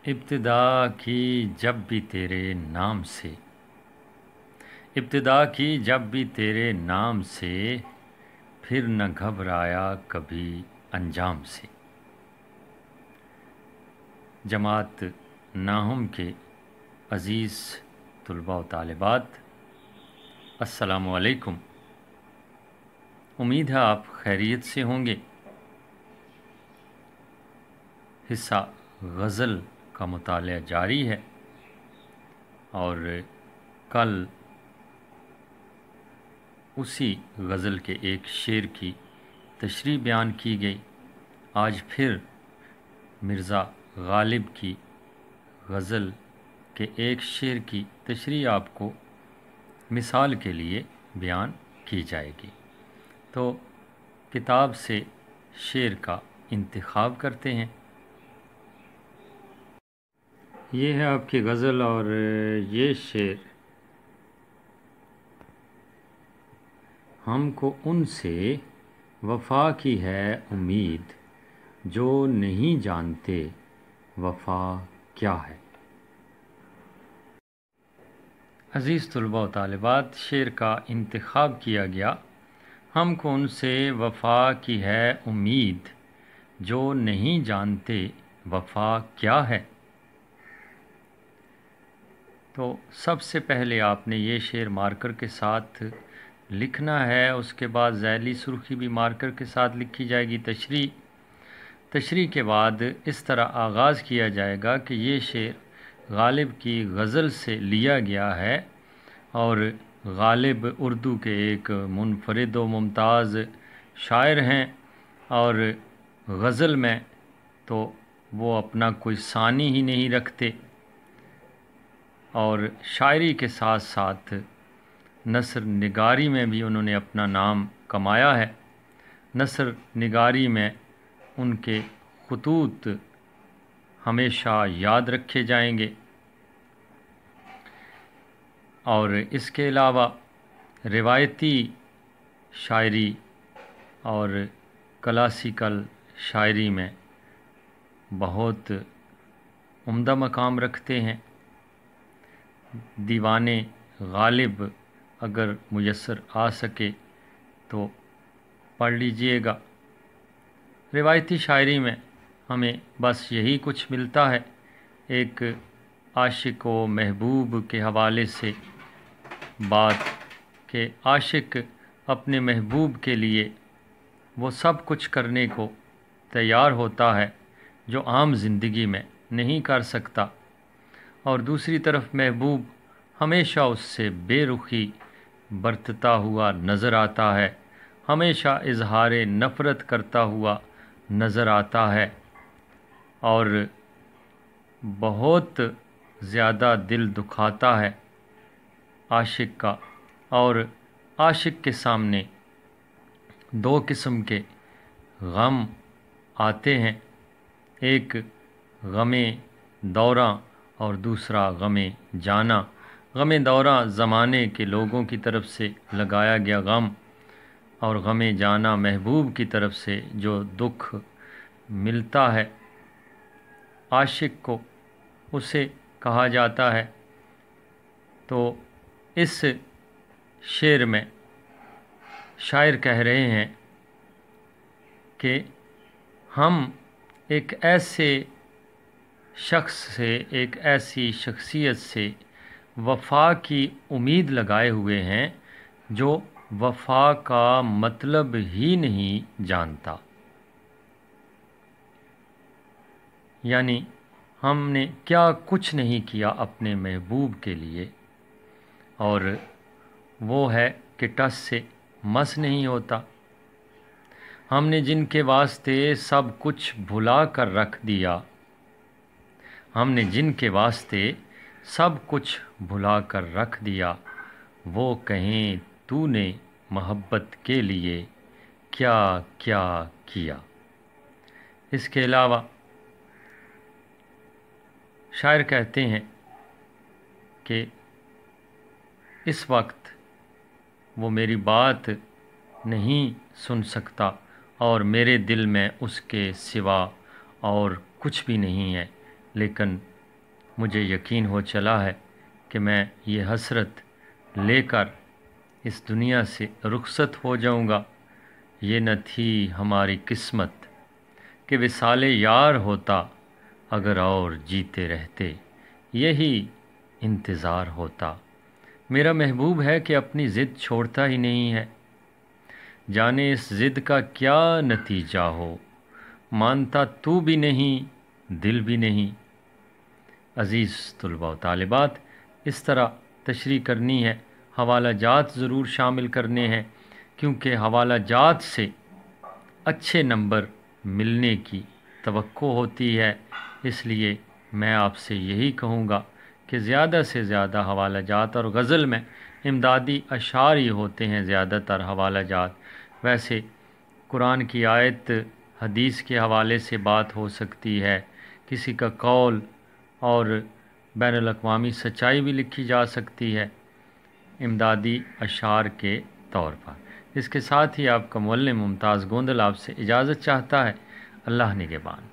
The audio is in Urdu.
ابتدا کی جب بھی تیرے نام سے، ابتدا کی جب بھی تیرے نام سے، پھر نہ گھبرایا کبھی انجام سے۔ جماعت ناہم کے عزیز طلباء و طالبات، السلام علیکم۔ امید ہے آپ خیریت سے ہوں گے۔ حصہ غزل کا مطالعہ جاری ہے اور کل اسی غزل کے ایک شعر کی تشریح بیان کی گئی۔ آج پھر مرزا غالب کی غزل کے ایک شعر کی تشریح آپ کو مثال کے لیے بیان کی جائے گی۔ تو کتاب سے شعر کا انتخاب کرتے ہیں۔ یہ ہے آپ کی غزل اور یہ شعر: ہم کو ان سے وفا کی ہے امید، جو نہیں جانتے وفا کیا ہے۔ عزیز طلباء و طالبات، شعر کا انتخاب کیا گیا: ہم کو ان سے وفا کی ہے امید، جو نہیں جانتے وفا کیا ہے۔ تو سب سے پہلے آپ نے یہ شعر مارکر کے ساتھ لکھنا ہے، اس کے بعد ذیلی سرخی بھی مارکر کے ساتھ لکھی جائے گی۔ تشریح کے بعد اس طرح آغاز کیا جائے گا کہ یہ شعر غالب کی غزل سے لیا گیا ہے، اور غالب اردو کے ایک منفرد و ممتاز شاعر ہیں، اور غزل میں تو وہ اپنا کوئی ثانی ہی نہیں رکھتے، اور شاعری کے ساتھ ساتھ نثر نگاری میں بھی انہوں نے اپنا نام کمایا ہے۔ نثر نگاری میں ان کے خطوط ہمیشہ یاد رکھے جائیں گے، اور اس کے علاوہ روایتی شاعری اور کلاسیکل شاعری میں بہت عمدہ مقام رکھتے ہیں۔ دیوان غالب اگر میسر آ سکے تو پڑھ لیجئے گا۔ روایتی شاعری میں ہمیں بس یہی کچھ ملتا ہے، ایک عاشق و محبوب کے حوالے سے بات کہ عاشق اپنے محبوب کے لیے وہ سب کچھ کرنے کو تیار ہوتا ہے جو عام زندگی میں نہیں کر سکتا، اور دوسری طرف محبوب ہمیشہ اس سے بے رخی برتتا ہوا نظر آتا ہے، ہمیشہ اظہار نفرت کرتا ہوا نظر آتا ہے، اور بہت زیادہ دل دکھاتا ہے عاشق کا۔ اور عاشق کے سامنے دو قسم کے غم آتے ہیں، ایک غم دوراں اور دوسرا غم جانا۔ غم دوراں زمانے کے لوگوں کی طرف سے لگایا گیا غم، اور غم جانا محبوب کی طرف سے جو دکھ ملتا ہے عاشق کو، اسے کہا جاتا ہے۔ تو اس شعر میں شاعر کہہ رہے ہیں کہ ہم ایک ایسے شخص سے، ایک ایسی شخصیت سے وفا کی امید لگائے ہوئے ہیں جو وفا کا مطلب ہی نہیں جانتا۔ یعنی ہم نے کیا کچھ نہیں کیا اپنے محبوب کے لیے، اور وہ ہے کہ ٹس سے مس نہیں ہوتا۔ ہم نے جن کے واسطے سب کچھ بھلا کر رکھ دیا، ہم نے جن کے واسطے سب کچھ بھلا کر رکھ دیا، وہ کہیں تو نے محبت کے لیے کیا کیا کیا۔ اس کے علاوہ شاعر کہتے ہیں کہ اس وقت وہ میری بات نہیں سن سکتا، اور میرے دل میں اس کے سوا اور کچھ بھی نہیں ہے، لیکن مجھے یقین ہو چلا ہے کہ میں یہ حسرت لے کر اس دنیا سے رخصت ہو جاؤں گا۔ یہ نہ تھی ہماری قسمت کہ وصال یار ہوتا، اگر اور جیتے رہتے یہی انتظار ہوتا۔ میرا محبوب ہے کہ اپنی ضد چھوڑتا ہی نہیں ہے، جانے اس ضد کا کیا نتیجہ ہو، مانتا تو بھی نہیں دل بھی نہیں۔ عزیز طلباء و طالبات، اس طرح تشریح کرنی ہے، حوالہ جات ضرور شامل کرنے ہیں، کیونکہ حوالہ جات سے اچھے نمبر ملنے کی توقع ہوتی ہے۔ اس لیے میں آپ سے یہی کہوں گا کہ زیادہ سے زیادہ حوالہ جات، اور غزل میں امدادی اشعار ہی ہوتے ہیں زیادہ تر حوالہ جات۔ ویسے قرآن کی آیت، حدیث کے حوالے سے بات ہو سکتی ہے، کسی کا قول اور بین الاقوامی سچائی بھی لکھی جا سکتی ہے امدادی اشعار کے طور پر۔ اس کے ساتھ ہی آپ کا معلم ممتاز گوندل آپ سے اجازت چاہتا ہے۔ اللہ نگہبان۔